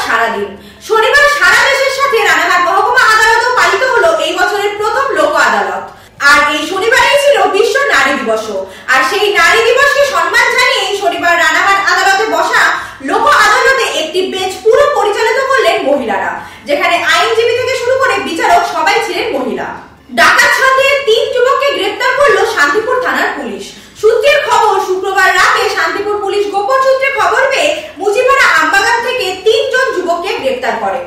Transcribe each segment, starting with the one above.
সারাদিন। শনিবার সারা দেশের সাথে রানাঘাট মহকুমা আদালতেও পালিত হলো এই বছরের প্রথম লোক আদালত। আর এই শনিবারেই ছিল বিশ্ব নারী দিবস। আর সেই নারী দিবসকে সম্মান জানিয়ে শনিবার রানাঘাট আদালতে বসা লোক আদালতে একটি বেঞ্চ পুরো পরিচালিত করলেন মহিলারা, যেখানে আইনজীবী থেকে শুরু করে বিচারক সবাই ছিলেন মহিলা। ডাকাত সন্দেহে 3 যুবককে গ্রেফতার করলো শান্তিপুর থানার পুলিশ। সূত্রের খবর, শুক্রবার রাতে শান্তিপুর পুলিশ গোপন সূত্রে খবর পেয়ে মুজিপাড়া আমবাগান থেকে 3 জন যুবককে গ্রেফতার করে।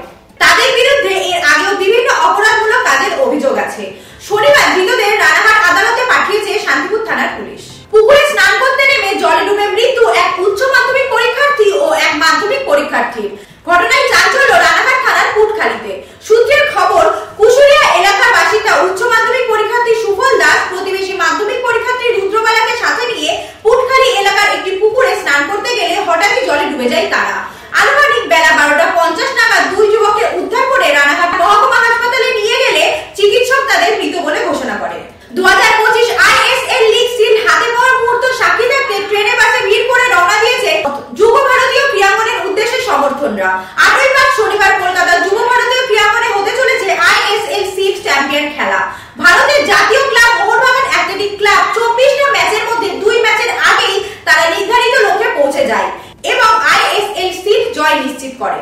তাদের বিরুদ্ধে এর আগেও বিভিন্ন অপরাধমূলক কাজের অভিযোগ আছে। শনিবার ধৃতদের রানাঘাট আদালতে পাঠিয়েছে শান্তিপুর থানার পুলিশ। পুকুরে স্নান করতে নেমে জলে ডুবে মৃত্যু এক উচ্চ মাধ্যমিক পরীক্ষার্থী ও এক মাধ্যমিক পরীক্ষার্থীর। ঘটনায় চাঞ্চল্য রানাঘাট থানার পুটখালিতে। সূত্রের খবর, কুশুরিয়া এলাকার বাসিন্দা উচ্চ মাধ্যমিক পরীক্ষার্থী সুফল দাস প্রতিবেশী মাধ্যমিক পরীক্ষার্থী রুদ্রবালাকে সাথে নিয়ে পুটখালি এলাকার একটি পুকুরে স্নান করতে গেলে হঠাৎই জলে ডুবে যায় তারা। আনুমানিক বেলা 12:50 নাগাদ 2 যুবককে উদ্ধার করে রানাঘাট মহকুমা হাসপাতালে নিয়ে গেলে চিকিৎসক তাদের মৃত বলে ঘোষণা করে। 2025 আইএসএল লিগ সিল হাতে পাওয়ার মুহূর্ত সাক্ষী থাকতে ট্রেনে বাসে ভিড় করে রওনা দিয়েছে যুব ভারতীয় ক্রীড়াঙ্গনের উদ্দেশ্যে সমর্থনরা। 8ই মার্চ শনিবার কলকাতার যুব ভারতীয় ক্রীড়াঙ্গনে হতে চলেছে আইএসএল সিল চ্যাম্পিয়ন খেলা। ভারতের জাতীয় ক্লাব মোহনবাগান অ্যাথলেটিক ক্লাব 24টা ম্যাচের মধ্যে 2 ম্যাচের আগেই তারা নির্ধারিত লক্ষ্যে পৌঁছে যায় এবং আইএসএল সিল জয় নিশ্চিত করে।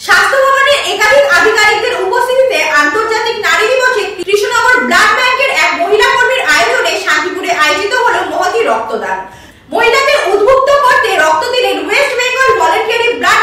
স্বাস্থ্য ভবনের একাধিক আধিকারিকদের উপস্থিতিতে আন্তর্জাতিক নারী দিবসে কৃষ্ণনগর ব্লাড ব্যাংকের এক মহিলা কর্মীর আয়োজনে শান্তিপুরে আয়োজিত হলো মহতী রক্তদান। মহিলাদের উদ্বুদ্ধ করতে রক্ত দিলেন ওয়েস্ট বেঙ্গল ভলেন্টিয়ারি ব্লাড